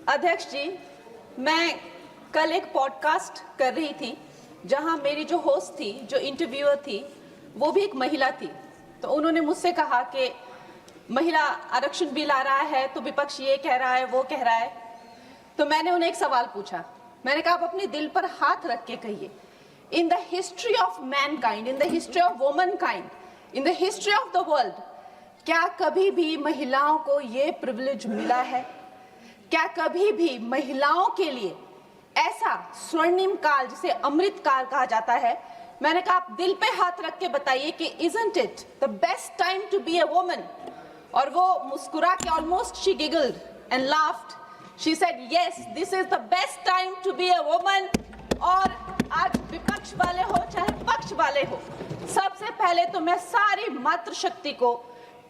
अध्यक्ष जी, मैं कल एक पॉडकास्ट कर रही थी जहां मेरी जो होस्ट थी, जो इंटरव्यूअर थी, वो भी एक महिला थी। तो उन्होंने मुझसे कहा कि महिला आरक्षण बिल आ रहा है तो विपक्ष ये कह रहा है, वो कह रहा है। तो मैंने उन्हें एक सवाल पूछा। मैंने कहा, आप अपने दिल पर हाथ रख के कहिए, in the history of mankind, in the history of womankind, in the history of the world, क्या कभी भी महिलाओं को ये प्रिविलेज मिला है? क्या कभी भी महिलाओं के लिए ऐसा स्वर्णिम काल, जिसे अमृत काल कहा जाता है? मैंने कहा, आप दिल पे हाथ रख के बताइए कि isn't it the best time to be a woman? और वो मुस्कुरा के, almost she giggled and laughed. She said, yes, this is the best time to be a woman. और आज विपक्ष वाले हो चाहे पक्ष वाले हो, सबसे पहले तो मैं सारी मातृशक्ति को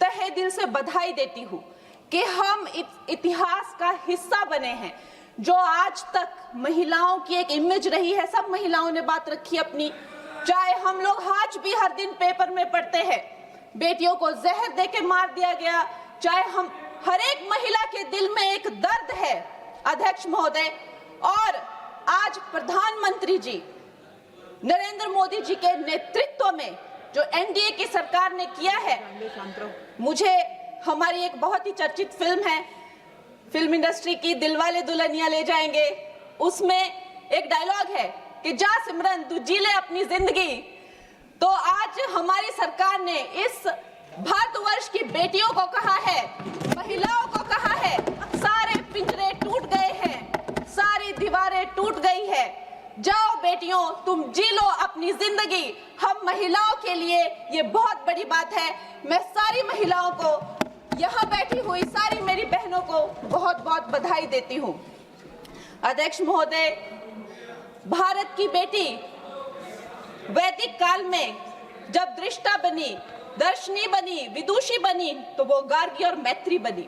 तहे दिल से बधाई देती हूँ कि हम इतिहास का हिस्सा बने हैं। जो आज तक महिलाओं की एक इमेज रही है, सब महिलाओं ने बात रखी अपनी। चाहे हम लोग आज भी हर दिन पेपर में पढ़ते हैं, बेटियों को जहर देके मार दिया गया, चाहे हम हर एक महिला के दिल में एक दर्द है अध्यक्ष महोदय। और आज प्रधानमंत्री जी नरेंद्र मोदी जी के नेतृत्व में जो एनडीए की सरकार ने किया है, मुझे हमारी एक बहुत ही चर्चित फिल्म है, फिल्म इंडस्ट्री की, दिलवाले दुल्हनिया ले जाएंगे, उसमें एक डायलॉग है कि जा सिमरन तू जी ले अपनी जिंदगी। तो आज हमारी सरकार ने इस भारतवर्ष की बेटियों को कहा है, महिलाओं को कहा है, सारे पिंजरे टूट गए हैं, सारी दीवारें टूट गई है, जाओ बेटियों तुम जी लो अपनी जिंदगी। हम महिलाओं के लिए ये बहुत बड़ी बात है। मैं सारी महिलाओं को, यहाँ बैठी हुई सारी मेरी बहनों को बहुत बहुत बधाई देती हूँ। अध्यक्ष महोदय, भारत की बेटी वैदिक काल में जब दृष्टा बनी, दर्शनी बनी, विदुषी बनी, तो वो गार्गी और मैत्री बनी।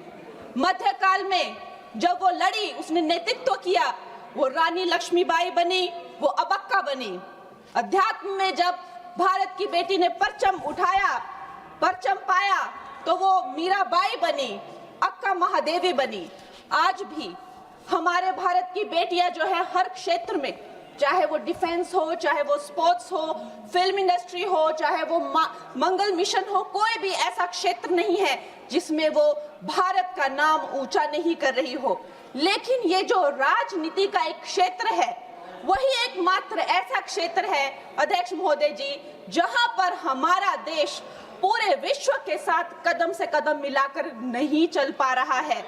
मध्यकाल में जब वो लड़ी, उसने नेतृत्व किया, वो रानी लक्ष्मीबाई बनी, वो अबक्का बनी। अध्यात्म में जब भारत की बेटी ने परचम उठाया, परचम पाया, तो वो मीराबाई बनी, अक्का महादेवी बनी। आज भी हमारे भारत की बेटियां जो है हर क्षेत्र में, चाहे वो डिफेंस हो, चाहे वो स्पोर्ट्स हो, फिल्म इंडस्ट्री हो, चाहे वो मंगल मिशन हो, कोई भी ऐसा क्षेत्र नहीं है जिसमें वो भारत का नाम ऊंचा नहीं कर रही हो। लेकिन ये जो राजनीति का एक क्षेत्र है, वही एकमात्र ऐसा क्षेत्र है अध्यक्ष महोदय जी, जहां पर हमारा देश पूरे विश्व के साथ कदम से कदम मिलाकर नहीं चल पा रहा है।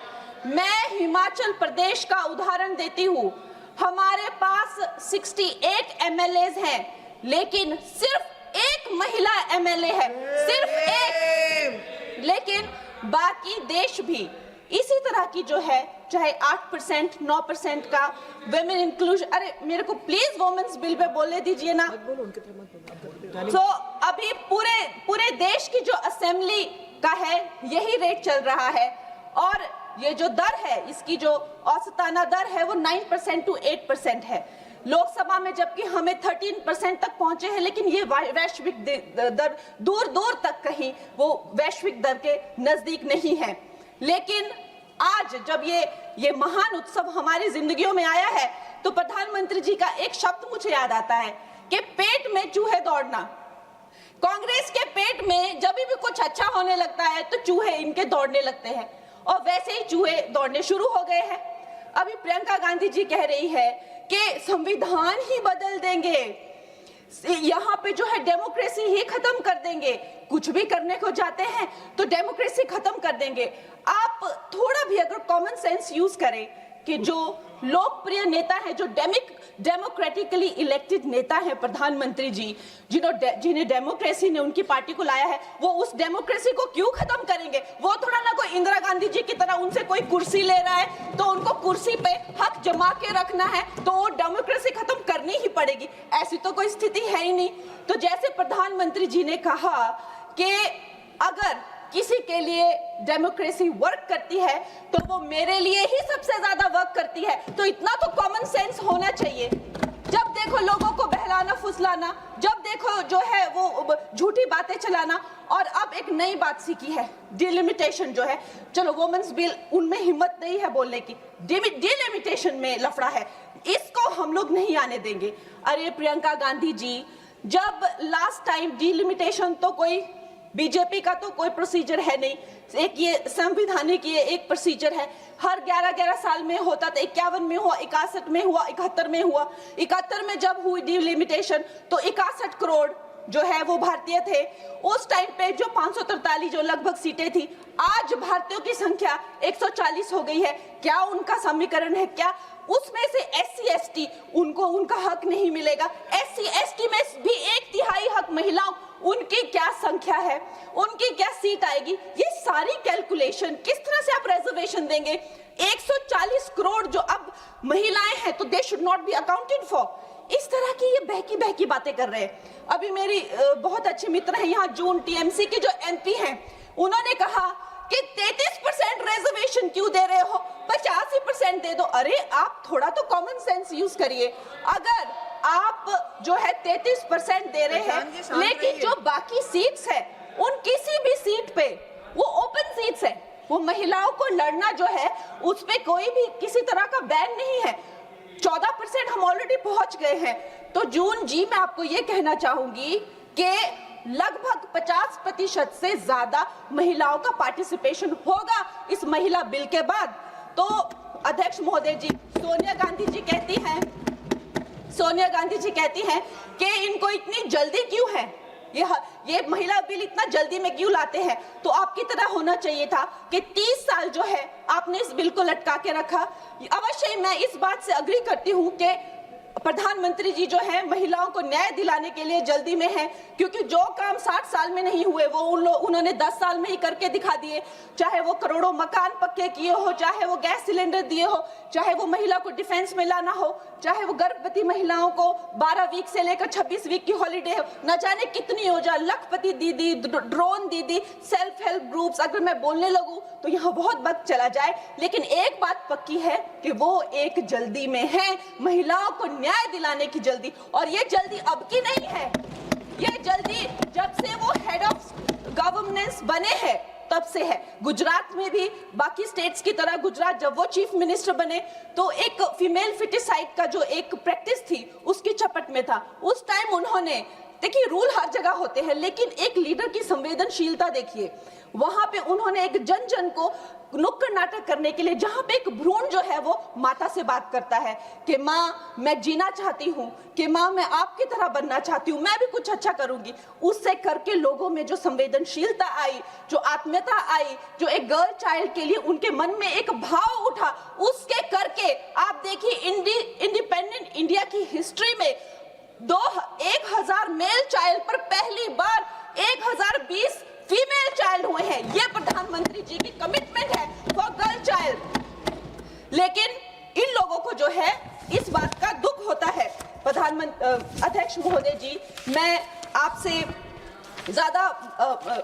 मैं हिमाचल प्रदेश का उदाहरण देती हूँ। हमारे पास 68 एमएलएज हैं, लेकिन सिर्फ एक महिला एमएलए है, सिर्फ एक। लेकिन बाकी देश भी इसी तरह की जो है, चाहे 8%, 9% का वुमेन इंक्लूजन, अरे मेरे को प्लीज वुमेन्स बिल पे बोलने दीजिए ना। तो अभी पूरे देश की जो असेंबली का है, यही रेट चल रहा है। और ये जो दर है, इसकी जो औसताना दर है, वो 9% to 8% है। लोकसभा में जबकि हमें 13% तक पहुंचे हैं, लेकिन ये वैश्विक दर दूर दूर तक कहीं वो वैश्विक दर के नजदीक नहीं है। लेकिन आज जब ये महान उत्सव हमारी जिंदगियों में आया है, तो प्रधानमंत्री जी का एक शब्द मुझे याद आता है कि पेट में चूहे दौड़ना। कांग्रेस के पेट में जब भी कुछ अच्छा होने लगता है तो चूहे इनके दौड़ने लगते हैं, और वैसे ही चूहे दौड़ने शुरू हो गए हैं। अभी प्रियंका गांधी जी कह रही है कि संविधान ही बदल देंगे, यहाँ पे जो है डेमोक्रेसी ही खत्म कर देंगे, कुछ भी करने को जाते हैं तो डेमोक्रेसी खत्म कर देंगे। आप थोड़ा भी अगर कॉमन सेंस यूज करें कि जो लोकप्रिय नेता है, जो डेमोक्रेटिकली इलेक्टेड नेता है प्रधानमंत्री जी, जिन्हें डेमोक्रेसी ने उनकी पार्टी को लाया है, वो उस डेमोक्रेसी को क्यों खत्म करेंगे? वो थोड़ा ना कोई इंदिरा गांधी जी की तरह उनसे कोई कुर्सी ले रहा है तो उनको कुर्सी पे हक जमा के रखना है, तो वो डेमोक्रेसी खत्म करनी ही पड़ेगी। ऐसी तो कोई स्थिति है ही नहीं। तो जैसे प्रधानमंत्री जी ने कहा कि अगर किसी के लिए डेमोक्रेसी वर्क करती है तो वो मेरे लिए ही सबसे ज्यादा वर्क करती है, तो इतना तो कॉमन सेंस होना चाहिए। जब देखो लोगों को बहलाना फुसलाना, जब देखो जो है वो झूठी बातें चलाना। और अब एक नई बात सीखी है, डिलिमिटेशन जो है, चलो वुमेन्स बिल, उनमें हिम्मत नहीं है बोलने की, डिलिमिटेशन में लफड़ा है, इसको हम लोग नहीं आने देंगे। अरे प्रियंका गांधी जी, जब लास्ट टाइम डिलिमिटेशन, तो कोई बीजेपी का तो कोई प्रोसीजर है नहीं, एक ये संवैधानिक ये एक प्रोसीजर है, हर 11-11 साल में होता था, 51 में हुआ, 61 में हुआ, 71 में हुआ। 71 में जब हुई डिलिमिटेशन तो 61 करोड़ जो है वो भारतीय थे। उस टाइम पे जो 543 जो लगभग सीटें थी, आज भारतीयों की संख्या 140 हो गई है। क्या उनका समीकरण है? क्या उसमें से SC ST उनको उनका हक नहीं मिलेगा? SC ST में भी 1/3 हक महिलाओं, उनकी क्या संख्या है, उनकी क्या सीट आएगी? ये सारी कैलकुलेशन किस तरह से आप रिजर्वेशन देंगे? 140 करोड़ जो अब महिलाएं हैं तो they should not be accounted for. इस तरह की ये बहकी बातें कर रहे हैं। अभी मेरी बहुत अच्छे मित्र हैं यहाँ, जून TMC के जो MP हैं, उन्होंने कहा कि 33% रिजर्वेशन क्यों दे रहे हो, 85% दे दो। अरे आप थोड़ा तो कॉमन सेंस यूज करिए। अगर आप जो है 33% दे रहे हैं, लेकिन जो बाकी सीट्स है उन किसी भी सीट पे वो ओपन सीट्स है, वो महिलाओं को लड़ना जो है उस पे कोई भी किसी तरह का बैन नहीं है। 14% हम ऑलरेडी पहुंच गए हैं। तो जून जी, मैं आपको ये कहना चाहूंगी कि लगभग 50% से ज्यादा महिलाओं का पार्टिसिपेशन होगा इस महिला बिल के बाद। तो अध्यक्ष महोदय जी, सोनिया गांधी जी कहती हैं कि इनको इतनी जल्दी क्यों है, ये महिला बिल इतना जल्दी में क्यों लाते हैं? तो आपकी तरह होना चाहिए था कि 30 साल जो है आपने इस बिल को लटका के रखा। अवश्य मैं इस बात से अग्री करती हूँ कि प्रधानमंत्री जी जो है महिलाओं को न्याय दिलाने के लिए जल्दी में है, क्योंकि जो काम 60 साल में नहीं हुए वो उन्होंने 10 साल में ही करके दिखा दिए। चाहे वो करोड़ों मकान पक्के किए हो, चाहे वो गैस सिलेंडर दिए हो, चाहे वो महिला को डिफेंस में लाना हो, चाहे वो गर्भवती महिलाओं को 12 वीक से लेकर 26 वीक की हॉलीडे हो, न जाने कितनी योजना, लखपति दीदी, ड्रोन दीदी, सेल्फ हेल्प ग्रुप्स, अगर मैं बोलने लगूं तो यहाँ बहुत वक्त चला जाए। लेकिन एक बात पक्की है कि वो एक जल्दी में है, महिलाओं को न्याय दिलाने की जल्दी। और ये जल्दी अब की नहीं है, ये जल्दी जब से वो हेड ऑफ गवर्नेंस बने हैं तब से है। गुजरात में भी बाकी स्टेट्स की तरह गुजरात जब वो चीफ मिनिस्टर बने तो एक फीमेल फिटिसाइड का जो एक प्रैक्टिस थी उसकी चपेट में था। उस टाइम उन्होंने, देखिए रूल हर जगह होते हैं, लेकिन एक लीडर की संवेदनशीलता देखिए, वहां पे उन्होंने एक जन को नुक्कड़ नाटक करने के लिए, जहां पे एक भ्रूण जो है वो माता से बात करता है कि माँ मैं जीना चाहती हूँ, कि माँ मैं आपकी तरह बनना चाहती हूँ, मैं भी कुछ अच्छा करूंगी, उससे करके लोगों में जो संवेदनशीलता आई, जो आत्मीयता आई, जो एक गर्ल चाइल्ड के लिए उनके मन में एक भाव उठा, उसके करके आप देखिए इंडिपेंडेंट इंडिया की हिस्ट्री में 1000 मेल चाइल्ड पर पहली बार 1020 फीमेल चाइल्ड हुए हैं। ये प्रधानमंत्री जी की कमिटमेंट है फॉर गर्ल चाइल्ड। लेकिन इन लोगों को जो है इस बात का दुख होता है। अध्यक्ष महोदय जी, मैं आपसे ज्यादा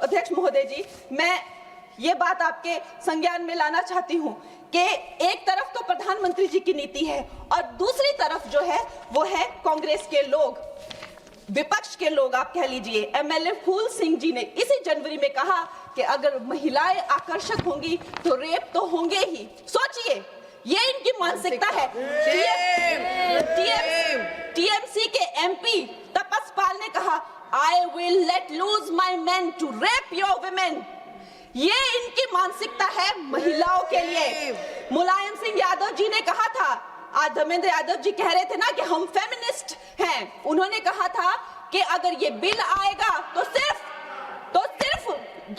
अध्यक्ष महोदय जी, मैं ये बात आपके संज्ञान में लाना चाहती हूँ कि एक तरफ तो प्रधानमंत्री जी की नीति है और दूसरी तरफ जो है वो है कांग्रेस के लोग, विपक्ष के लोग आप कह लीजिए। MLA फूल सिंह जी ने इसी जनवरी में कहा कि अगर महिलाएं आकर्षक होंगी तो रेप तो होंगे ही। सोचिए, ये इनकी मानसिकता है। TMC के MP तपस पाल ने कहा, I will let loose my men to rape your women। ये इनकी मानसिकता है महिलाओं के लिए। मुलायम सिंह यादव जी ने कहा था, आज धर्मेंद्र यादव जी कह रहे थे ना कि हम फेमिनिस्ट हैं, उन्होंने कहा था कि अगर ये बिल आएगा तो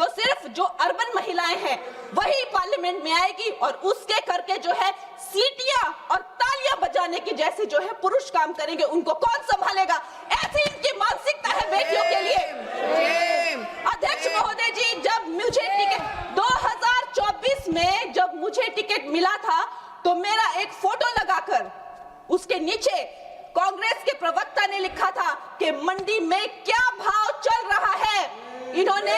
सिर्फ जो अर्बन महिलाएं हैं वही पार्लियामेंट में आएगी और उसके करके जो है सीटियां और तालियां बजाने की जैसे जो है पुरुष काम करेंगे, उनको कौन संभालेगा? ऐसी इनकी मानसिकता है बेटियों के लिए। अध्यक्ष महोदय जी, जब मुझे टिकट 2024 में जब मुझे टिकट मिला था तो मेरा एक फोटो लगाकर उसके नीचे कांग्रेस के प्रवक्ता ने लिखा था कि मंडी में क्या भाव चल रहा है। इन्होंने,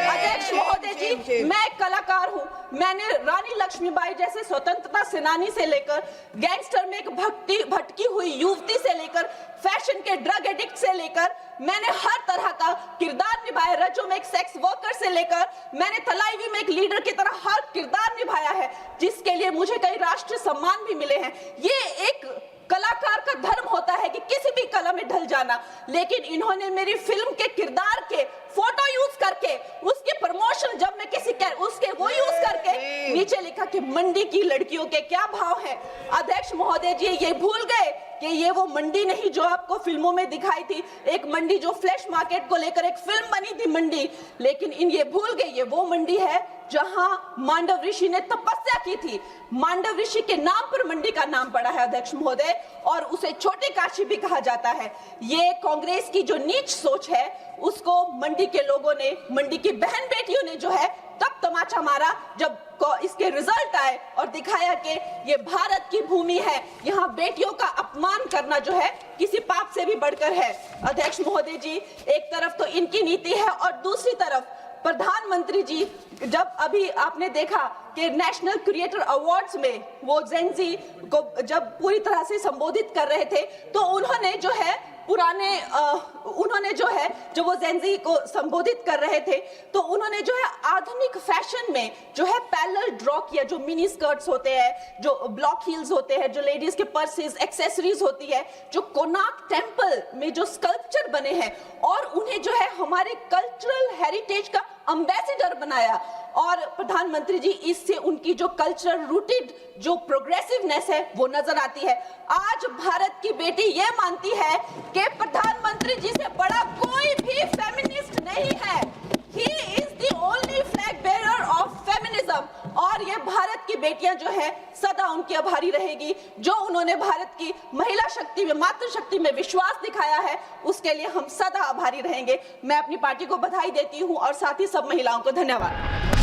अध्यक्ष महोदय जी, मैं कलाकार हूं, मैंने रानी लक्ष्मीबाई जैसे स्वतंत्रता सेनानी से लेकर गैंगस्टर में एक भटकी हुई युवती से लेकर फैशन के ड्रग एडिक्ट से लेकर मैंने हर तरह का किरदार निभाया। रजो में एक सेक्स वर्कर से लेकर मैंने तलाईवी में एक लीडर की तरह हर किरदार निभाया है, जिसके लिए मुझे कई राष्ट्रीय सम्मान भी मिले हैं। ये एक कलाकार का धर्म होता है कि किसी भी कला में ढल जाना, लेकिन इन्होंने मेरी फिल्म के किरदार के फोटो यूज करके उसके प्रमोशन, जब मैं किसी उसके वो यूज करके नीचे लिखा कि मंडी की लड़कियों के क्या भाव है। अध्यक्ष महोदय जी ये भूल गए कि ये वो मंडी नहीं जो आपको फिल्मों में दिखाई थी, एक मंडी जो फ्लैश मार्केट को लेकर एक फिल्म बनी थी मंडी, लेकिन ये भूल गए ये वो मंडी है जहां मांडव ऋषि ने तपस्या की थी। मांडव ऋषि के नाम पर मंडी का नाम पड़ा है अध्यक्ष महोदय, और उसे छोटे काशी भी कहा जाता है। ये कांग्रेस की जो नीच सोच है उसको मंडी के लोगों ने, मंडी की बहन बेटियों ने जो है तब तमाचा मारा जब इसके रिजल्ट आए और दिखाया कि ये भारत की भूमि है, यहाँ बेटियों का अपमान करना जो है किसी पाप से भी बढ़कर है। अध्यक्ष महोदय जी, एक तरफ तो इनकी नीति है और दूसरी तरफ प्रधानमंत्री जी, जब अभी आपने देखा कि नेशनल क्रिएटर अवार्ड्स में वो जेनजी को जब पूरी तरह से संबोधित कर रहे थे तो उन्होंने जो है जब वो जेनजी को संबोधित कर रहे थे तो उन्होंने जो है आधुनिक फैशन में जो है पैरेलल ड्रॉ किया, जो मिनी स्कर्ट्स होते हैं, जो ब्लॉक हील्स होते हैं, जो लेडीज के पर्सेस, एक्सेसरीज होती है, जो कोणार्क टेम्पल में जो स्कल्पचर बने हैं, और उन्हें जो है हमारे कल्चरल हेरिटेज का एम्बेसडर बनाया। और प्रधानमंत्री जी, इससे उनकी जो कल्चरल रूटेड जो प्रोग्रेसिवनेस है वो नजर आती है। आज भारत की बेटी ये मानती है कि प्रधानमंत्री जी से बड़ा कोई भी फेमिनिस्ट नहीं है। He is the only flag bearer of feminism। और ये भारत की बेटियां जो है सदा उनकी आभारी रहेगी, जो उन्होंने भारत की महिला शक्ति में, मातृशक्ति में विश्वास दिखाया है, उसके लिए हम सदा आभारी रहेंगे। मैं अपनी पार्टी को बधाई देती हूं और साथ ही सब महिलाओं को धन्यवाद।